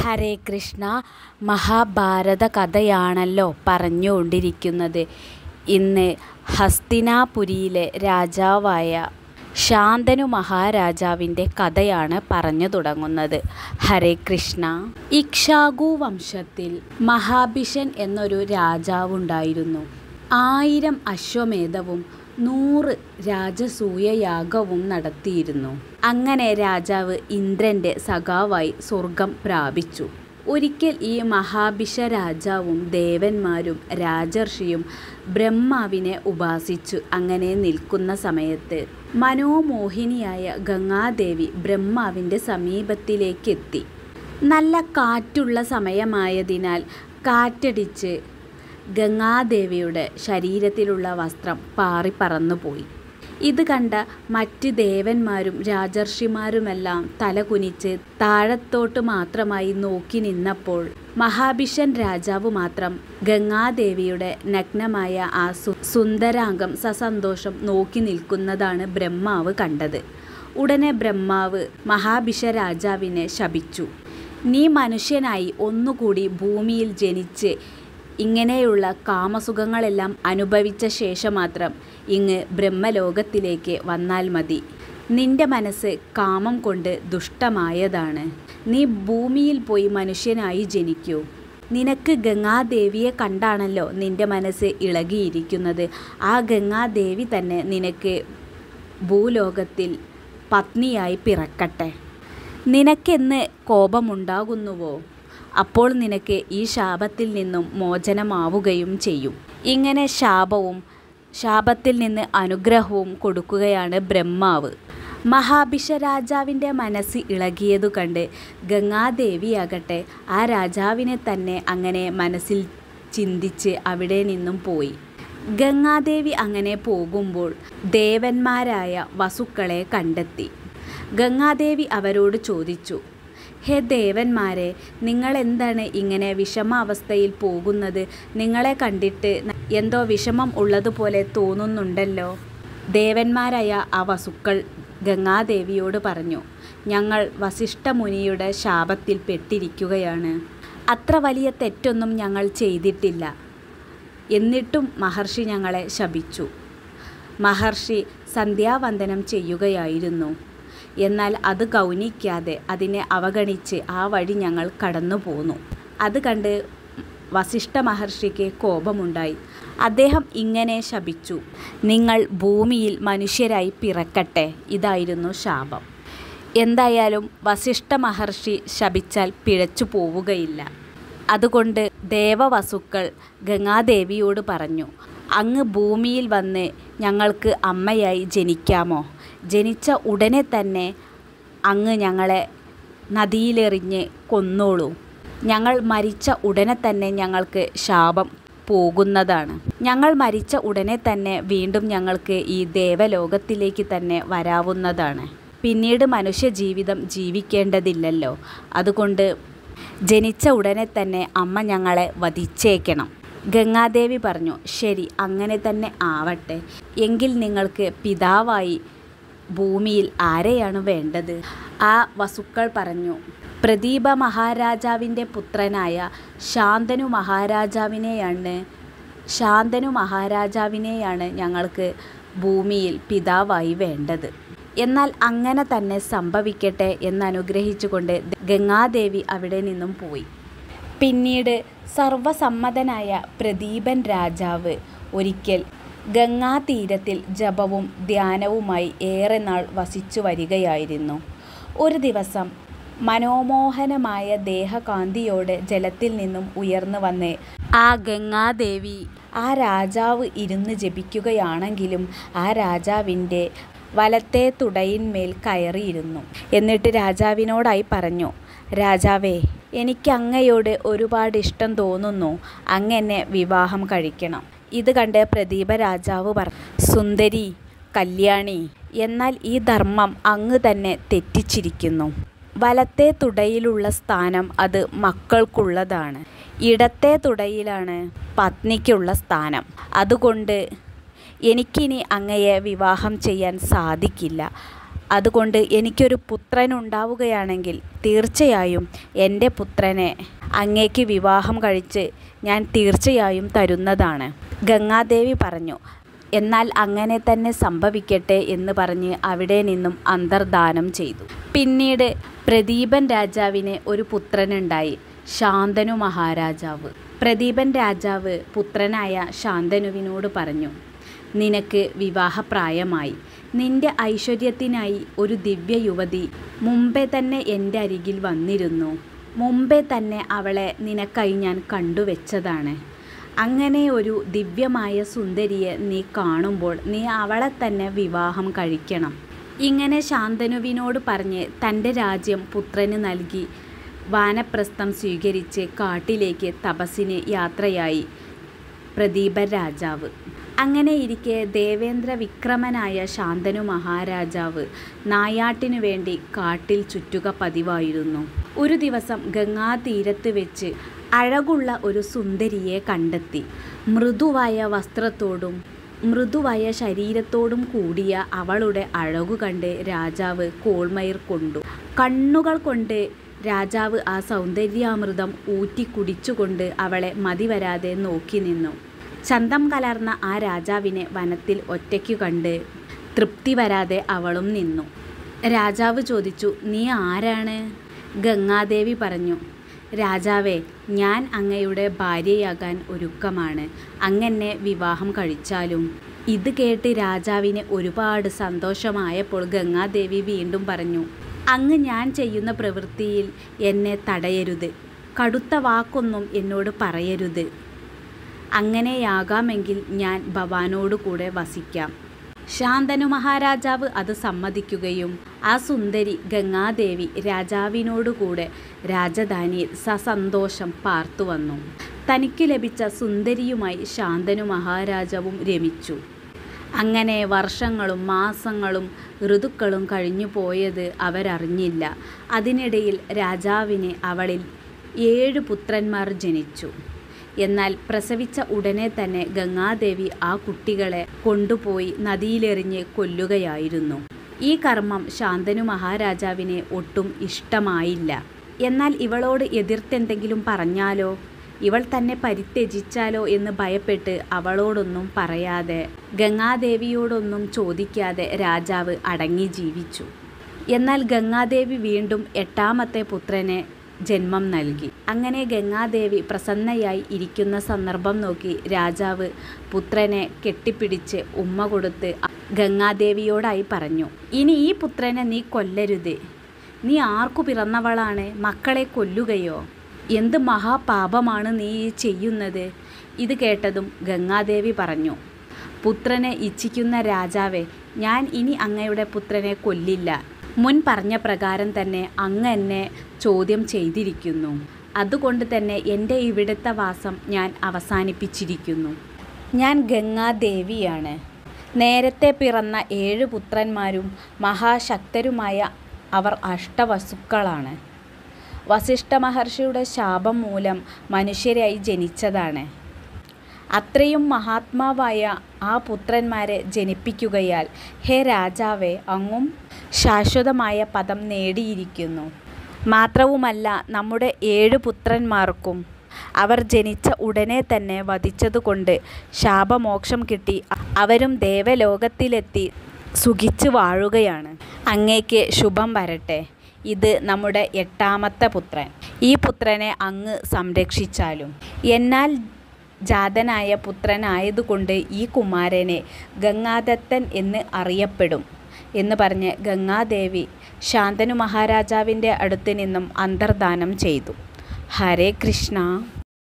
ഹരേ കൃഷ്ണ. മഹാഭാരത കഥയാണല്ലോ പറഞ്ഞുകൊണ്ടിരിക്കുന്നത്. ഇന്ന് ഹസ്തിനാപുരിയിലെ രാജാവായ ശാന്തനു മഹാരാജാവിൻ്റെ കഥയാണ് പറഞ്ഞു തുടങ്ങുന്നത്. ഹരേ കൃഷ്ണ. ഇക്ഷ്വാകു വംശത്തിൽ മഹാഭിഷൻ എന്നൊരു രാജാവുണ്ടായിരുന്നു. 1000 അശ്വമേധവും 100 രാജസൂയയാഗവും നടത്തിയിരുന്നു. അങ്ങനെ രാജാവ് ഇന്ദ്രൻ്റെ സഖാവായി സ്വർഗം പ്രാപിച്ചു. ഒരിക്കൽ ഈ മഹാഭിഷ രാജാവും ദേവന്മാരും രാജർഷിയും ബ്രഹ്മാവിനെ ഉപാസിച്ചു അങ്ങനെ നിൽക്കുന്ന സമയത്ത് മനോമോഹിനിയായ ഗംഗാദേവി ബ്രഹ്മാവിൻ്റെ സമീപത്തിലേക്കെത്തി. നല്ല കാറ്റുള്ള സമയമായതിനാൽ കാറ്റടിച്ച് ഗംഗാദേവിയുടെ ശരീരത്തിലുള്ള വസ്ത്രം പാറിപ്പറന്നുപോയി. ഇത് കണ്ട മറ്റ് ദേവന്മാരും രാജർഷിമാരുമെല്ലാം തലകുനിച്ച് താഴത്തോട്ട് മാത്രമായി നോക്കി നിന്നപ്പോൾ മഹാഭിഷൻ രാജാവ് മാത്രം ഗംഗാദേവിയുടെ നഗ്നമായ ആ സുന്ദരാംഗം സസന്തോഷം നോക്കി നിൽക്കുന്നതാണ് ബ്രഹ്മാവ് കണ്ടത്. ഉടനെ ബ്രഹ്മാവ് മഹാഭിഷ രാജാവിനെ ശപിച്ചു. നീ മനുഷ്യനായി ഒന്നുകൂടി ഭൂമിയിൽ ജനിച്ച് ഇങ്ങനെയുള്ള കാമസുഖങ്ങളെല്ലാം അനുഭവിച്ച ശേഷം മാത്രം ഇങ്ങ് ബ്രഹ്മലോകത്തിലേക്ക് വന്നാൽ മതി. നിന്റെ മനസ്സ് കാമം കൊണ്ട് ദുഷ്ടമായതാണ്. നീ ഭൂമിയിൽ പോയി മനുഷ്യനായി ജനിക്കൂ. നിനക്ക് ഗംഗാദേവിയെ കണ്ടാണല്ലോ നിന്റെ മനസ്സ് ഇളകിയിരിക്കുന്നത്. ആ ഗംഗാദേവി തന്നെ നിനക്ക് ഭൂലോകത്തിൽ പത്നിയായി പിറക്കട്ടെ. നിനക്കെന്ന് കോപമുണ്ടാകുന്നുവോ അപ്പോൾ നിനക്ക് ഈ ശാപത്തിൽ നിന്നും മോചനമാവുകയും ചെയ്യും. ഇങ്ങനെ ശാപത്തിൽ നിന്ന് അനുഗ്രഹവും കൊടുക്കുകയാണ് ബ്രഹ്മാവ്. മഹാഭിഷ രാജാവിൻ്റെ മനസ്സ് ഇളകിയതു കണ്ട് ഗംഗാദേവിയാകട്ടെ ആ രാജാവിനെ തന്നെ അങ്ങനെ മനസ്സിൽ ചിന്തിച്ച് അവിടെ നിന്നും പോയി. ഗംഗാദേവി അങ്ങനെ പോകുമ്പോൾ ദേവന്മാരായ വസുക്കളെ കണ്ടെത്തി. ഗംഗാദേവി അവരോട് ചോദിച്ചു, ഹേ ദേവന്മാരെ, നിങ്ങളെന്താണ് ഇങ്ങനെ വിഷമാവസ്ഥയിൽ പോകുന്നത്? നിങ്ങളെ കണ്ടിട്ട് എന്തോ വിഷമം ഉള്ളതുപോലെ തോന്നുന്നുണ്ടല്ലോ. ദേവന്മാരായ ആ വസുക്കൾ ഗംഗാദേവിയോട് പറഞ്ഞു, ഞങ്ങൾ വസിഷ്ഠമുനിയുടെ ശാപത്തിൽ പെട്ടിരിക്കുകയാണ്. അത്ര വലിയ തെറ്റൊന്നും ഞങ്ങൾ ചെയ്തിട്ടില്ല. എന്നിട്ടും മഹർഷി ഞങ്ങളെ ശപിച്ചു. മഹർഷി സന്ധ്യാവന്ദനം ചെയ്യുകയായിരുന്നു. എന്നാൽ അത് ഗൗനിക്കാതെ അതിനെ അവഗണിച്ച് ആ വഴി ഞങ്ങൾ കടന്നു പോന്നു. അത് കണ്ട് വസിഷ്ഠ മഹർഷിക്ക് കോപമുണ്ടായി. അദ്ദേഹം ഇങ്ങനെ ശപിച്ചു, നിങ്ങൾ ഭൂമിയിൽ മനുഷ്യരായി പിറക്കട്ടെ. ഇതായിരുന്നു ശാപം. എന്തായാലും വസിഷ്ഠ മഹർഷി ശപിച്ചാൽ പിഴച്ചു പോവുകയില്ല. അതുകൊണ്ട് ദേവവസുക്കൾ ഗംഗാദേവിയോട് പറഞ്ഞു, അങ്ങ് ഭൂമിയിൽ വന്ന് ഞങ്ങൾക്ക് അമ്മയായി ജനിക്കാമോ? ജനിച്ച ഉടനെ തന്നെ അങ്ങ് ഞങ്ങളെ നദിയിലെറിഞ്ഞ് കൊന്നോളൂ. ഞങ്ങൾ മരിച്ച ഉടനെ തന്നെ ഞങ്ങൾക്ക് ശാപം പോകുന്നതാണ്. ഞങ്ങൾ മരിച്ച ഉടനെ തന്നെ വീണ്ടും ഞങ്ങൾക്ക് ഈ ദേവലോകത്തിലേക്ക് തന്നെ വരാവുന്നതാണ്. പിന്നീട് മനുഷ്യജീവിതം ജീവിക്കേണ്ടതില്ലല്ലോ. അതുകൊണ്ട് ജനിച്ച ഉടനെ തന്നെ അമ്മ ഞങ്ങളെ വധിച്ചേക്കണം. ഗംഗാദേവി പറഞ്ഞു, ശരി, അങ്ങനെ തന്നെ ആവട്ടെ. എങ്കിൽ നിങ്ങൾക്ക് പിതാവായി ഭൂമിയിൽ ആരെയാണ് വേണ്ടത്? ആ വസുക്കൾ പറഞ്ഞു, പ്രദീപ മഹാരാജാവിൻ്റെ പുത്രനായ ശാന്തനു മഹാരാജാവിനെയാണ് ഞങ്ങൾക്ക് ഭൂമിയിൽ പിതാവായി വേണ്ടത്. എന്നാൽ അങ്ങനെ തന്നെ സംഭവിക്കട്ടെ എന്നനുഗ്രഹിച്ചുകൊണ്ട് ഗംഗാദേവി അവിടെ നിന്നും പോയി. പിന്നീട് സർവസമ്മതനായ പ്രദീപൻ രാജാവ് ഒരിക്കൽ ഗംഗാതീരത്തിൽ ജപവും ധ്യാനവുമായി ഏറെ നാൾ വസിച്ചു വരികയായിരുന്നു. ഒരു ദിവസം മനോമോഹനമായ ദേഹകാന്തിയോടെ ജലത്തിൽ നിന്നും ഉയർന്നു വന്ന് ആ ഗംഗാദേവി ആ രാജാവ് ഇരുന്ന് ജപിക്കുകയാണെങ്കിലും ആ രാജാവിൻ്റെ വലത്തെ തുടയിന്മേൽ കയറിയിരുന്നു. എന്നിട്ട് രാജാവിനോടായി പറഞ്ഞു, രാജാവേ, എനിക്ക് അങ്ങയോട് ഒരുപാട് ഇഷ്ടം തോന്നുന്നു. അങ്ങെന്നെ വിവാഹം കഴിക്കണം. ഇത് കണ്ട് പ്രദീപ രാജാവ് പറഞ്ഞു, സുന്ദരി, കല്യാണി, എന്നാൽ ഈ ധർമ്മം അങ്ങ് തന്നെ തെറ്റിച്ചിരിക്കുന്നു. വലത്തെ തുടയിലുള്ള സ്ഥാനം അത് മക്കൾക്കുള്ളതാണ്. ഇടത്തെ തുടയിലാണ് പത്നിക്കുള്ള സ്ഥാനം. അതുകൊണ്ട് എനിക്കിനി അങ്ങയെ വിവാഹം ചെയ്യാൻ സാധിക്കില്ല. അതുകൊണ്ട് എനിക്കൊരു പുത്രനുണ്ടാവുകയാണെങ്കിൽ തീർച്ചയായും എൻ്റെ പുത്രനെ അങ്ങേക്ക് വിവാഹം കഴിച്ച് ഞാൻ തീർച്ചയായും തരുന്നതാണ്. ഗംഗാദേവി പറഞ്ഞു. എന്നാൽ അങ്ങനെ തന്നെ സംഭവിക്കട്ടെ എന്ന് പറഞ്ഞ് അവിടെ നിന്നും അന്തർധാനം ചെയ്തു. പിന്നീട് പ്രദീപൻ രാജാവിന് ഒരു പുത്രനുണ്ടായി, ശാന്തനു മഹാരാജാവ്. പ്രദീപൻ രാജാവ് പുത്രനായ ശാന്തനുവിനോട് പറഞ്ഞു, നിനക്ക് വിവാഹപ്രായമായി. നിന്റെ ഐശ്വര്യത്തിനായി ഒരു ദിവ്യ യുവതി മുമ്പേ തന്നെ എൻ്റെ അരികിൽ വന്നിരുന്നു. മുമ്പേ തന്നെ അവളെ നിനക്കായി ഞാൻ കണ്ടുവച്ചതാണ്. അങ്ങനെ ഒരു ദിവ്യമായ സുന്ദരിയെ നീ കാണുമ്പോൾ നീ അവളെ തന്നെ വിവാഹം കഴിക്കണം. ഇങ്ങനെ ശാന്തനുവിനോട് പറഞ്ഞ് തൻ്റെ രാജ്യം പുത്രന് നൽകി വാനപ്രസ്ഥം സ്വീകരിച്ച് കാട്ടിലേക്ക് തപസ്സിന് യാത്രയായി പ്രദീപൻ രാജാവ്. അങ്ങനെ ഇരിക്കെ ദേവേന്ദ്ര വിക്രമനായ ശാന്തനു മഹാരാജാവ് നായാട്ടിനു വേണ്ടി കാട്ടിൽ ചുറ്റുക പതിവായിരുന്നു. ഒരു ദിവസം ഗംഗാതീരത്ത് വെച്ച് അഴകുള്ള ഒരു സുന്ദരിയെ കണ്ടെത്തി. മൃദുവായ വസ്ത്രത്തോടും മൃദുവായ ശരീരത്തോടും കൂടിയ അവളുടെ അഴകു കണ്ട് രാജാവ് കോൾമയിർ കൊണ്ടു. കണ്ണുകൾ കൊണ്ട് രാജാവ് ആ സൗന്ദര്യാമൃതം ഊറ്റി കുടിച്ചുകൊണ്ട് അവളെ മതിവരാതെ നോക്കി നിന്നു. ചന്തം കലർന്ന ആ രാജാവിനെ വനത്തിൽ ഒറ്റയ്ക്കു കണ്ട് തൃപ്തി വരാതെ അവളും നിന്നു. രാജാവ് ചോദിച്ചു, നീ ആരാണ്? ഗംഗാദേവി പറഞ്ഞു, രാജാവേ, ഞാൻ അങ്ങയുടെ ഭാര്യയാകാൻ ഒരുക്കമാണ്. അങ്ങനെ വിവാഹം കഴിച്ചാലും. ഇത് കേട്ട് രാജാവിന് ഒരുപാട് സന്തോഷമായപ്പോൾ ഗംഗാദേവി വീണ്ടും പറഞ്ഞു, അങ്ങ് ഞാൻ ചെയ്യുന്ന പ്രവൃത്തിയിൽ എന്നെ തടയരുത്. കടുത്ത വാക്കൊന്നും എന്നോട് പറയരുത്. അങ്ങനെയാകാമെങ്കിൽ ഞാൻ ഭവാനോടു കൂടെ വസിക്കാം. ശാന്തനു മഹാരാജാവ് അത് സമ്മതിക്കുകയും ആ സുന്ദരി ഗംഗാദേവി രാജാവിനോടുകൂടെ രാജധാനിയിൽ സസന്തോഷം പാർത്തു വന്നു. തനിക്ക് ലഭിച്ച സുന്ദരിയുമായി ശാന്തനു മഹാരാജാവും രമിച്ചു. അങ്ങനെ വർഷങ്ങളും മാസങ്ങളും ഋതുക്കളും കഴിഞ്ഞു പോയത് അവരറിഞ്ഞില്ല. അതിനിടയിൽ രാജാവിന് അവളിൽ 7 പുത്രന്മാർ ജനിച്ചു. എന്നാൽ പ്രസവിച്ച ഉടനെ തന്നെ ഗംഗാദേവി ആ കുട്ടികളെ കൊണ്ടുപോയി നദിയിലെറിഞ്ഞ് കൊല്ലുകയായിരുന്നു. ഈ കർമ്മം ശാന്തനു മഹാരാജാവിന് ഒട്ടും ഇഷ്ടമായില്ല. എന്നാൽ ഇവളോട് എതിർത്തെന്തെങ്കിലും പറഞ്ഞാലോ, ഇവൾ തന്നെ പരിത്യജിച്ചാലോ എന്ന് ഭയപ്പെട്ട് അവളോടൊന്നും പറയാതെ ഗംഗാദേവിയോടൊന്നും ചോദിക്കാതെ രാജാവ് അടങ്ങി ജീവിച്ചു. എന്നാൽ ഗംഗാദേവി വീണ്ടും 8ാമത്തെ പുത്രനെ ജന്മം നൽകി. അങ്ങനെ ഗംഗാദേവി പ്രസന്നയായി ഇരിക്കുന്ന സന്ദർഭം നോക്കി രാജാവ് പുത്രനെ കെട്ടിപ്പിടിച്ച് ഉമ്മ കൊടുത്ത് ഗംഗാദേവിയോടായി പറഞ്ഞു, ഇനി ഈ പുത്രനെ നീ കൊല്ലരുത്. നീ ആർക്കു പിറന്നവളാണ്? മക്കളെ കൊല്ലുകയോ? എന്ത് മഹാപാപമാണ് നീ ചെയ്യുന്നത്? ഇത് കേട്ടതും ഗംഗാദേവി പറഞ്ഞു, പുത്രനെ ഇച്ഛിക്കുന്ന രാജാവേ, ഞാൻ ഇനി അങ്ങയുടെ പുത്രനെ കൊല്ലില്ല. മുൻ പറഞ്ഞ പ്രകാരം തന്നെ അങ്ങ് എന്നെ ചോദ്യം ചെയ്തിരിക്കുന്നു. അതുകൊണ്ട് തന്നെ എൻ്റെ ഇവിടുത്തെ വാസം ഞാൻ അവസാനിപ്പിച്ചിരിക്കുന്നു. ഞാൻ ഗംഗാദേവിയാണ്. നേരത്തെ പിറന്ന 7 പുത്രന്മാരും മഹാശക്തരുമായ അവർ അഷ്ടവസുക്കളാണ്. വസിഷ്ഠ മഹർഷിയുടെ ശാപം മൂലം മനുഷ്യരായി ജനിച്ചതാണ്. അത്രയും മഹാത്മാവായ ആ പുത്രന്മാരെ ജനിപ്പിക്കുകയാൽ ഹേ രാജാവേ, അങ്ങും ശാശ്വതമായ പദം നേടിയിരിക്കുന്നു. മാത്രവുമല്ല, നമ്മുടെ 7 പുത്രന്മാർക്കും അവർ ജനിച്ച ഉടനെ തന്നെ വധിച്ചതുകൊണ്ട് ശാപമോക്ഷം കിട്ടി അവരും ദേവലോകത്തിലെത്തി സുഖിച്ച് വാഴുകയാണ്. അങ്ങേക്ക് ശുഭം വരട്ടെ. ഇത് നമ്മുടെ 8ാമത്തെ പുത്രൻ. ഈ പുത്രനെ അങ്ങ് സംരക്ഷിച്ചാലും. എന്നാൽ ജാതനായ പുത്രനായതുകൊണ്ട് ഈ കുമാരനെ ഗംഗാദത്തൻ എന്ന് അറിയപ്പെടും എന്ന് പറഞ്ഞ് ഗംഗാദേവി ശാന്തനു മഹാരാജാവിൻ്റെ അടുത്ത് നിന്നും അന്തർധാനം ചെയ്തു. ഹരേ കൃഷ്ണ.